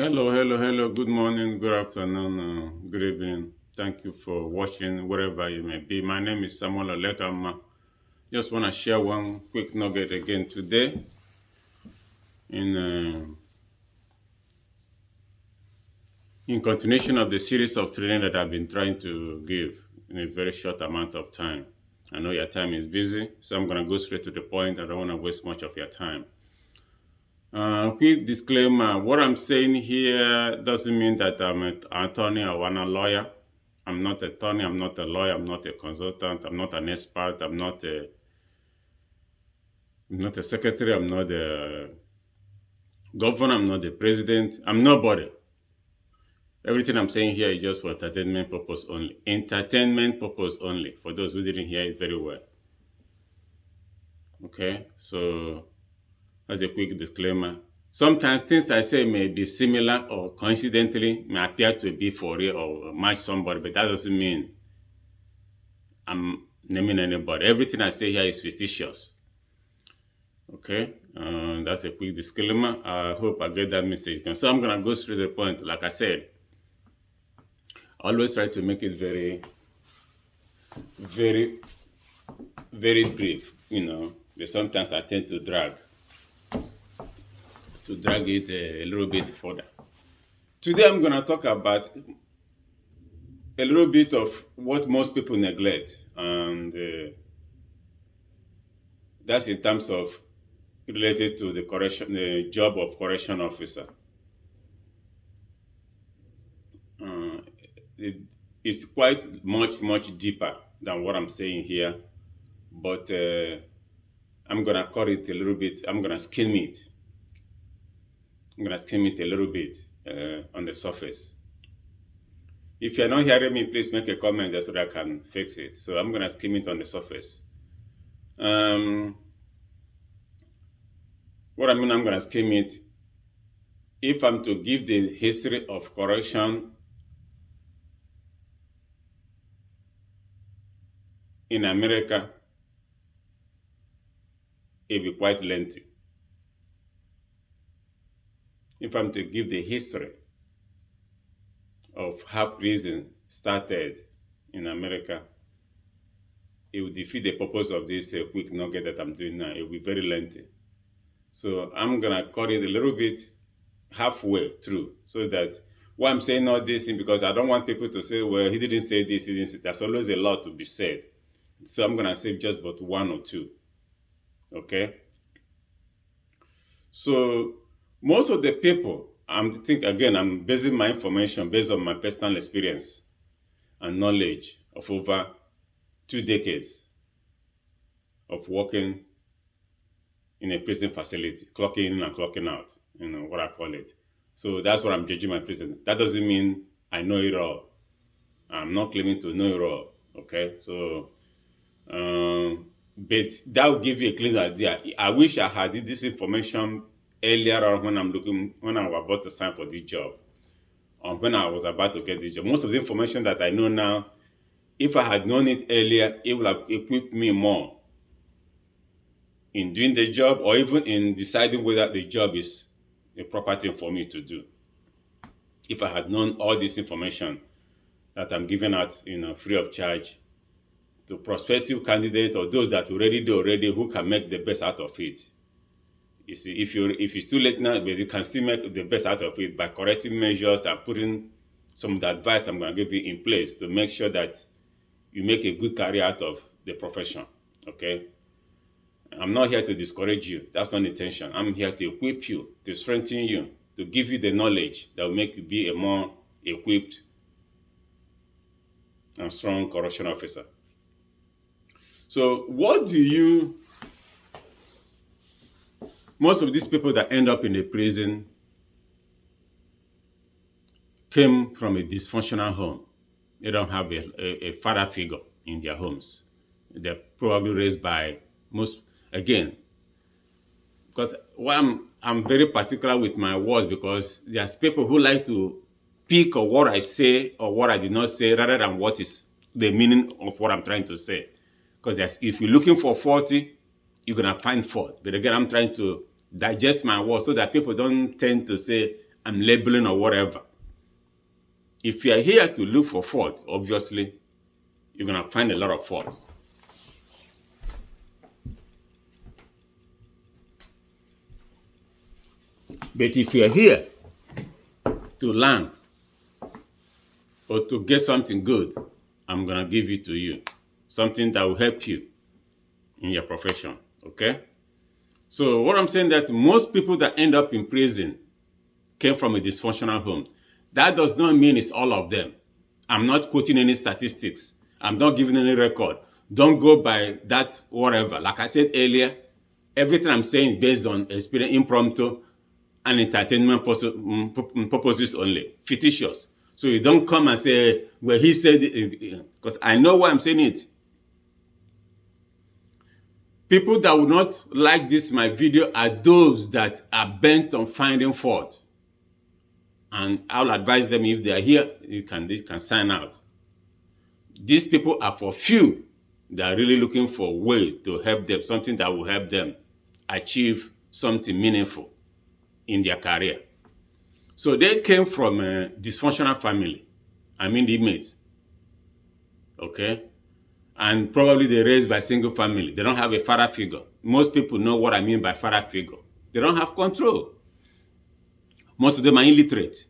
Hello. Good morning, good afternoon, good evening. Thank you for watching wherever you may be. My name is Samuel Olekama. Just want to share one quick nugget again today in uh, in continuation of the series of training that I've been trying to give in a very short amount of time. I know your time is busy, so I'm going to go straight to the point. I don't want to waste much of your time. Quick disclaimer, what I'm saying here doesn't mean that I'm an attorney or I'm a lawyer. I'm not an attorney, I'm not a lawyer, I'm not a consultant, I'm not an expert, I'm not a secretary, I'm not a governor, I'm not the president, I'm nobody. Everything I'm saying here is just for entertainment purpose only. Entertainment purpose only, for those who didn't hear it very well. Okay, so as a quick disclaimer, sometimes things I say may be similar or coincidentally may appear to be for real or match somebody, but that doesn't mean I'm naming anybody. Everything I say here is fictitious. Okay, that's a quick disclaimer. I hope I get that message. So I'm gonna go straight to the point. Like I said, I always try to make it very, very, very brief. But sometimes I tend to drag it a little bit further. Today I'm gonna talk about a little bit of what most people neglect, and that's in terms of related to the job of correction officer. Uh, it, it's quite much deeper than what I'm saying here, but I'm gonna cut it a little bit. I'm gonna skim it. I'm gonna skim it a little bit on the surface. If you're not hearing me, please make a comment so that I can fix it. So I'm gonna skim it on the surface. What I mean, I'm gonna skim it. If I'm to give the history of correction in America, it'll be quite lengthy. If I'm to give the history of how prison started in America, it will defeat the purpose of this quick nugget that I'm doing now. It will be very lengthy. So I'm gonna cut it a little bit halfway through, so that why I'm saying all this thing, because I don't want people to say, well, he didn't say this, he didn't say. There's always a lot to be said. So I'm gonna say just but one or two. Okay? So most of the people, I'm basing my information based on my personal experience and knowledge of over 2 decades of working in a prison facility, clocking in and clocking out, what I call it. So that's what I'm judging my prison. That doesn't mean I know it all. I'm not claiming to know it all. Okay, so but that will give you a clear idea. I wish I had this information earlier on when I was about to sign for this job, or when I was about to get this job. Most of the information that I know now, if I had known it earlier, it would have equipped me more in doing the job, or even in deciding whether the job is a proper thing for me to do. If I had known all this information that I'm giving out, free of charge to prospective candidates or those that already do who can make the best out of it. You see, if it's too late now, but you can still make the best out of it by correcting measures and putting some of the advice I'm going to give you in place to make sure that you make a good career out of the profession. Okay? I'm not here to discourage you. That's not the intention. I'm here to equip you, to strengthen you, to give you the knowledge that will make you be a more equipped and strong correction officer. So most of these people that end up in the prison came from a dysfunctional home. They don't have a father figure in their homes. They're probably raised by again, because I'm very particular with my words, because there's people who like to pick on what I say or what I did not say rather than what is the meaning of what I'm trying to say. Because if you're looking for 40, you're going to find fault. But again, I'm trying to digest my words so that people don't tend to say, I'm labeling or whatever. If you are here to look for fault, obviously, you're going to find a lot of fault. But if you're here to learn or to get something good, I'm going to give it to you. Something that will help you in your profession, okay? So what I'm saying that most people that end up in prison came from a dysfunctional home. That does not mean it's all of them. I'm not quoting any statistics. I'm not giving any record. Don't go by that whatever. Like I said earlier, everything I'm saying is based on experience, impromptu, and entertainment purposes only, fictitious. So you don't come and say, well, he said it, because I know why I'm saying it. People that would not like this, my video, are those that are bent on finding fault. And I'll advise them, if they are here, they can sign out. These people are for few that are really looking for a way to help them, something that will help them achieve something meaningful in their career. So they came from a dysfunctional family. I mean the inmates. Okay? And probably they're raised by a single family. They don't have a father figure. Most people know what I mean by father figure. They don't have control. Most of them are illiterate.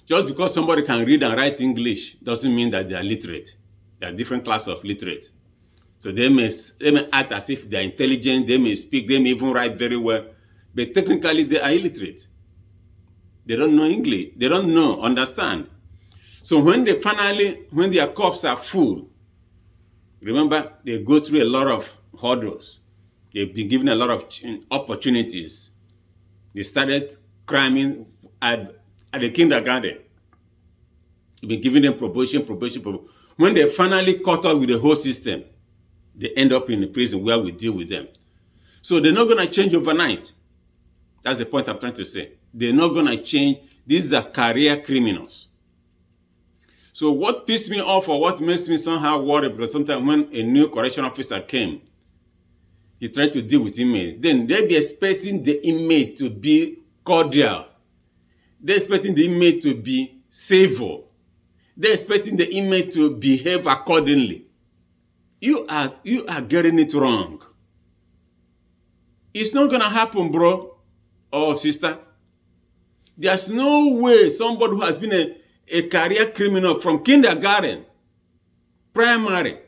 Just because somebody can read and write English doesn't mean that they are literate. There are different classes of literates. So they may act as if they are intelligent, they may speak, they may even write very well, but technically they are illiterate. They don't know English. They don't understand. So when their cups are full, remember, they go through a lot of hurdles. They've been given a lot of opportunities. They started cramming at the kindergarten. You've been giving them probation. When they finally caught up with the whole system, they end up in the prison where we deal with them. So they're not going to change overnight. That's the point I'm trying to say. They're not going to change. These are career criminals. So what pissed me off, or what makes me somehow worried, because sometimes when a new correction officer came, he tried to deal with inmate. Then they'd be expecting the inmate to be cordial. They're expecting the inmate to be civil. They're expecting the inmate to behave accordingly. You are getting it wrong. It's not going to happen, bro or sister. There's no way somebody who has been a career criminal from kindergarten, primary,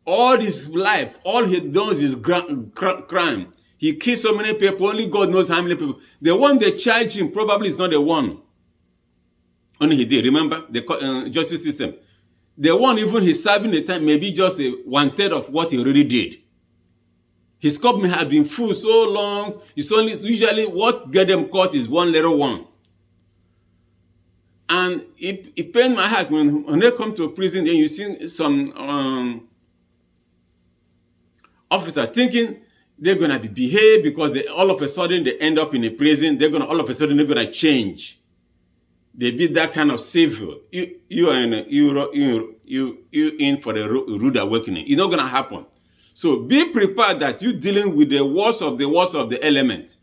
all his life, all he does is crime. He killed so many people, only God knows how many people. The one they charge him probably is not the one. Only he did. Remember the justice system. The one even he's serving the time maybe just one-third of what he already did. His cup may have been full so long. It's only usually what get them caught is one little one. And it pained my heart when they come to prison. Then you see some officer thinking they're gonna behave because all of a sudden they end up in a prison. All of a sudden they're gonna change. They be that kind of civil. You are in for a rude awakening. It's not gonna happen. So be prepared that you're dealing with the worst of the element,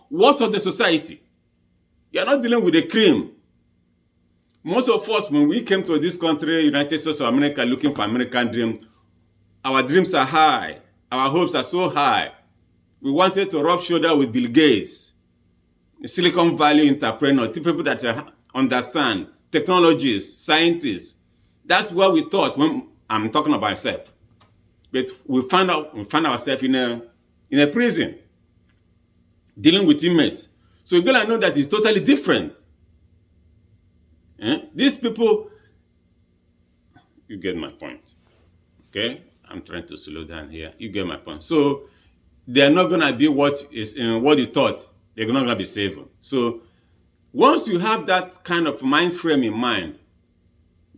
worst of the society. You're not dealing with the cream. Most of us, when we came to this country, United States of America, looking for American dream, our dreams are high. Our hopes are so high. We wanted to rub shoulder with Bill Gates, Silicon Valley entrepreneurs, people that understand technologies, scientists. That's what we thought when I'm talking about myself. But we find ourselves in a prison, dealing with inmates. So you're gonna know that it's totally different. These people, you get my point. Okay? I'm trying to slow down here. You get my point. So they're not gonna be what you thought. They're not gonna be civil. So once you have that kind of mind frame in mind,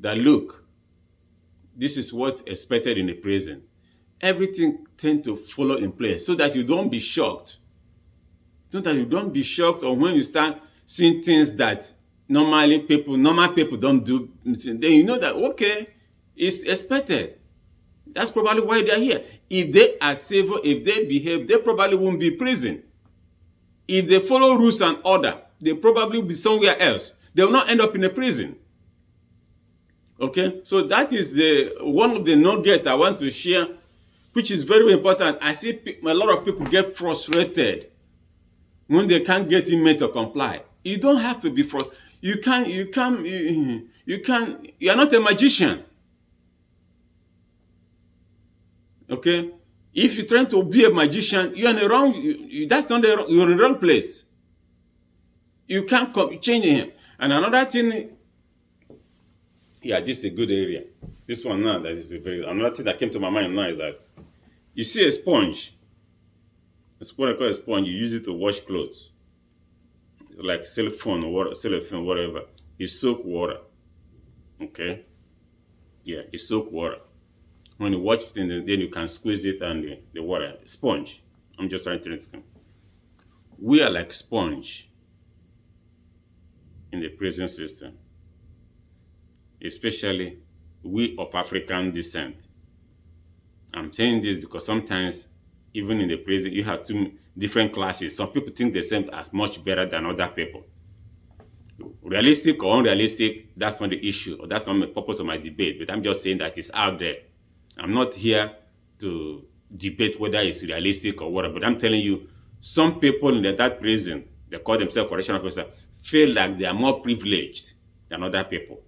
that look, this is what's expected in a prison, everything tends to follow in place so that you don't be shocked. So that you don't be shocked, or when you start seeing things that normal people don't do, then you know that, okay, it's expected. That's probably why they're here. If they are civil, if they behave, they probably won't be in prison. If they follow rules and order, they'll probably be somewhere else. They will not end up in a prison. Okay, so that is the one of the nugget I want to share, which is very important. I see a lot of people get frustrated when they can't get inmate to comply. You don't have to be frustrated. You are not a magician. Okay, if you're trying to be a magician, you're in the wrong. You're in the wrong place. You can't change him. And another thing, yeah, this is a good area. This one now, that is a very another thing that came to my mind now is that you see a sponge. It's what I call a sponge. You use it to wash clothes. It's like cellophane or whatever. You soak water. Okay. Yeah, you soak water. When you watch it, then you can squeeze it and the water. Sponge. I'm just trying to explain. We are like sponge in the prison system, especially we of African descent. I'm saying this because sometimes, even in the prison, you have two different classes. Some people think the same as much better than other people. Realistic or unrealistic, that's not the issue, or that's not the purpose of my debate, but I'm just saying that it's out there. I'm not here to debate whether it's realistic or whatever, but I'm telling you, some people in that prison, they call themselves correctional officers, feel like they are more privileged than other people.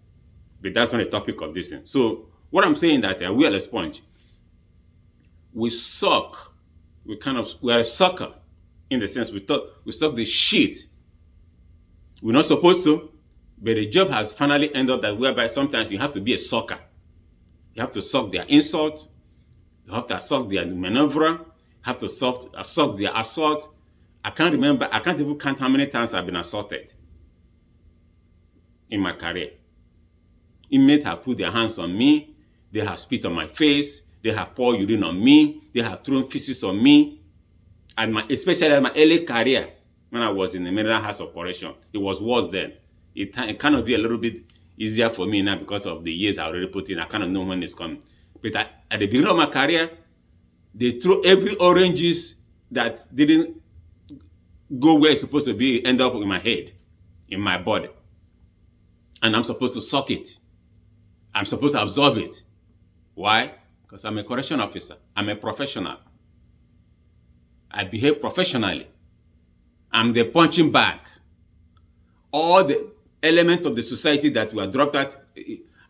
But that's not the topic of this thing. So what I'm saying that we are a sponge. We suck. We are a sucker in the sense we suck the shit. We're not supposed to, but the job has finally ended up that whereby sometimes you have to be a sucker. You have to suck their insult. You have to suck their maneuver. You have to suck their assault. I can't even count how many times I've been assaulted in my career. Inmates have put their hands on me. They have spit on my face. They have poured urine on me. They have thrown feces on me. Especially in my early career, when I was in the Maryland House of Correction, it was worse then. It kind of be a little bit easier for me now because of the years I already put in. I kind of know when it's coming. But at the beginning of my career, they threw every oranges that didn't go where it's supposed to be, end up in my head, in my body. And I'm supposed to suck it. I'm supposed to absorb it. Why? Because I'm a correction officer. I'm a professional. I behave professionally. I'm the punching bag. All the elements of the society that were dropped at,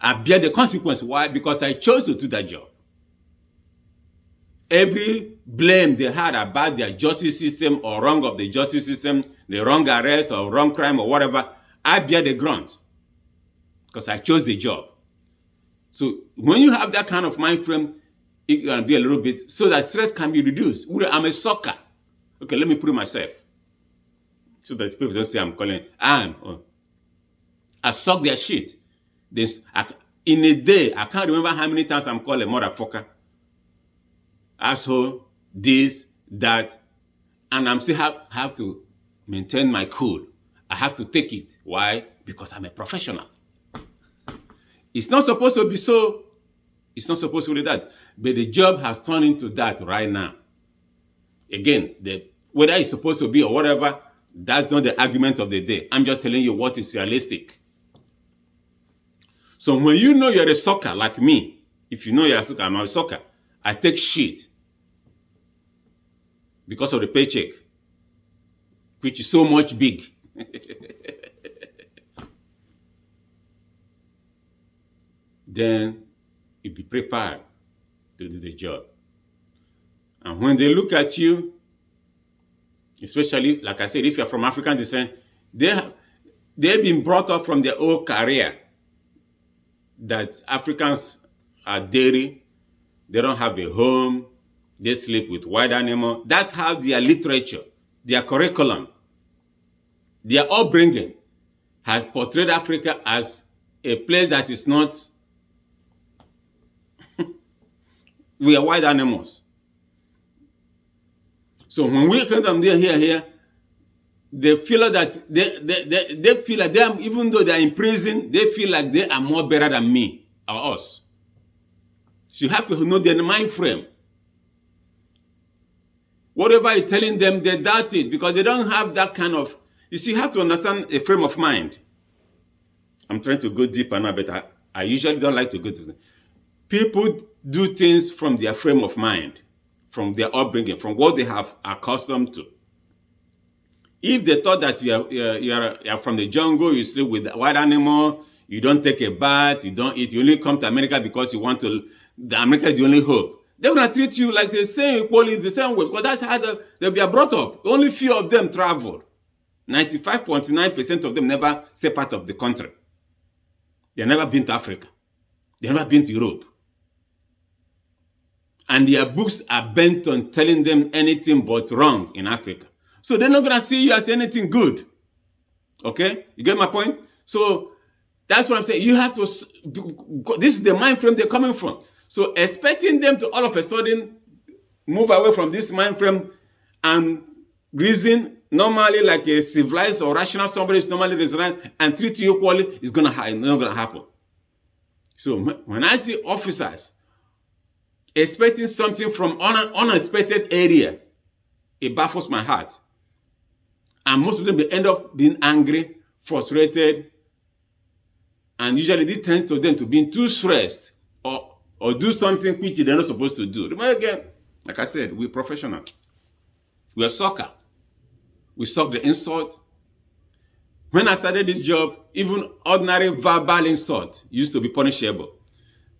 I bear the consequence. Why? Because I chose to do that job. Every blame they had about their justice system or wrong of the justice system, the wrong arrest or wrong crime or whatever, I bear the grunt because I chose the job. So when you have that kind of mind frame, it can be a little bit so that stress can be reduced. I'm a sucker. Okay, let me put it myself. So that people don't say I'm calling. I suck their shit. In a day, I can't remember how many times I'm called a motherfucker, asshole, this, that, and I'm still have to maintain my cool. I have to take it. Why? Because I'm a professional. It's not supposed to be so. It's not supposed to be that. But the job has turned into that right now. Again, whether it's supposed to be or whatever, that's not the argument of the day. I'm just telling you what is realistic. So when you know you're a sucker like me, if you know you're a sucker, I'm a sucker, I take shit because of the paycheck, which is so much big. Then you be prepared to do the job. And when they look at you, especially, like I said, if you're from African descent, they've been brought up from their old career that Africans are dirty, they don't have a home, they sleep with wild animals. That's how their literature, their curriculum, their upbringing has portrayed Africa as a place that is not, we are wild animals. So when we come down here, they feel that they feel like them, even though they're in prison, they feel like they are more better than me or us. So you have to know their mind frame. Whatever you're telling them, they doubt it because they don't have that kind of, you see, you have to understand a frame of mind. I'm trying to go deeper now, but I usually don't like to go to them. People do things from their frame of mind, from their upbringing, from what they have accustomed to. If they thought that you are from the jungle, you sleep with wild animal, you don't take a bath, you don't eat, you only come to America because you want to, America is the only hope. They're going to treat you like the same equally, the same way, because that's how they'll be brought up. Only few of them traveled. 95.9% of them never step out of the country. They've never been to Africa. They've never been to Europe. And their books are bent on telling them anything but wrong in Africa. So they're not going to see you as anything good. Okay? You get my point? So that's what I'm saying. You have to, this is the mind frame they're coming from. So expecting them to all of a sudden move away from this mind frame and reason normally like a civilized or rational somebody is normally reasoned and treat you equally is not going to happen. So when I see officers expecting something from unexpected area, it baffles my heart. And most of them, they end up being angry, frustrated, and usually this tends to them to being too stressed or do something which they're not supposed to do. Remember again, like I said, we're professional. We're soccer. We suck the insult. When I started this job, even ordinary verbal insult used to be punishable.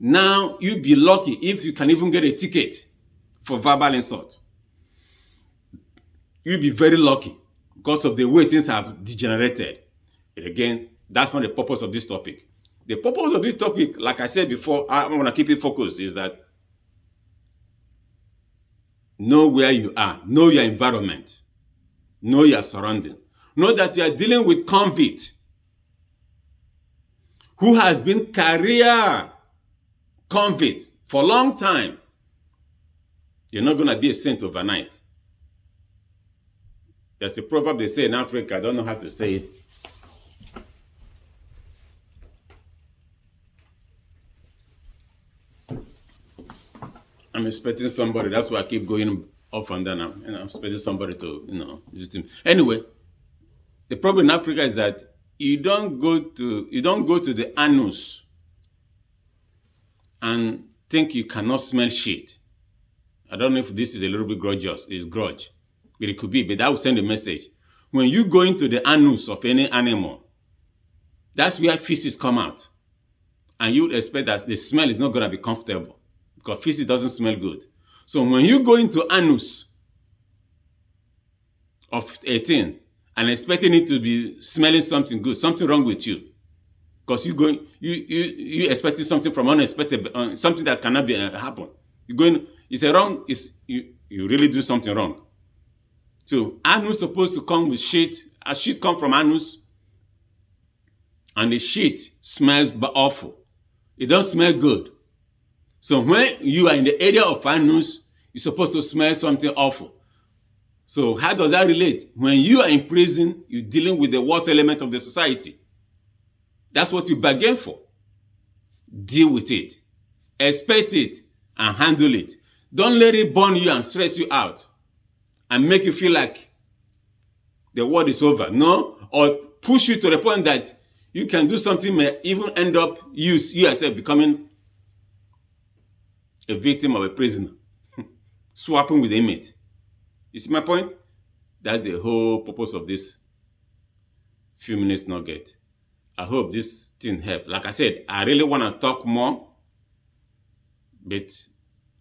Now, you'd be lucky if you can even get a ticket for verbal insult. You'll be very lucky because of the way things have degenerated. And again, that's not the purpose of this topic. The purpose of this topic, like I said before, I want to keep it focused, is that know where you are, know your environment, know your surrounding. Know that you are dealing with convict who has been career convict for a long time. You're not going to be a saint overnight. There's a proverb they say in Africa, I don't know how to say it. I'm expecting somebody, that's why I keep going off and down. I'm expecting somebody to, use him. Anyway, the problem in Africa is that you don't go to the anus and think you cannot smell shit. I don't know if this is a little bit grudge, but it could be, but that will send a message. When you go into the anus of any animal, that's where feces come out. And you would expect that the smell is not going to be comfortable because feces doesn't smell good. So when you go into anus of a thing and expecting it to be smelling something good, something wrong with you, because you expecting something from unexpected, something that cannot be happen. You're going, you really do something wrong. So anus supposed to come with shit. A shit come from anus, and the shit smells awful. It don't smell good. So when you are in the area of anus, you're supposed to smell something awful. So how does that relate? When you are in prison, you're dealing with the worst element of the society. That's what you bargain for. Deal with it. Expect it and handle it. Don't let it burn you and stress you out and make you feel like the world is over. No, or push you to the point that you can do something may even end up you yourself becoming a victim of a prisoner, swapping with the inmate. You see my point? That's the whole purpose of this few minutes nugget. I hope this thing helped. Like I said, I really want to talk more, but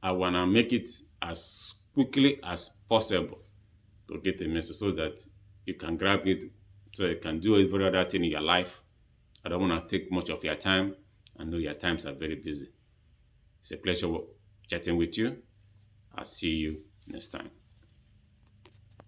I want to make it as quickly as possible to get the message so that you can grab it, so you can do every other thing in your life. I don't want to take much of your time. I know your times are very busy. It's a pleasure chatting with you. I'll see you next time.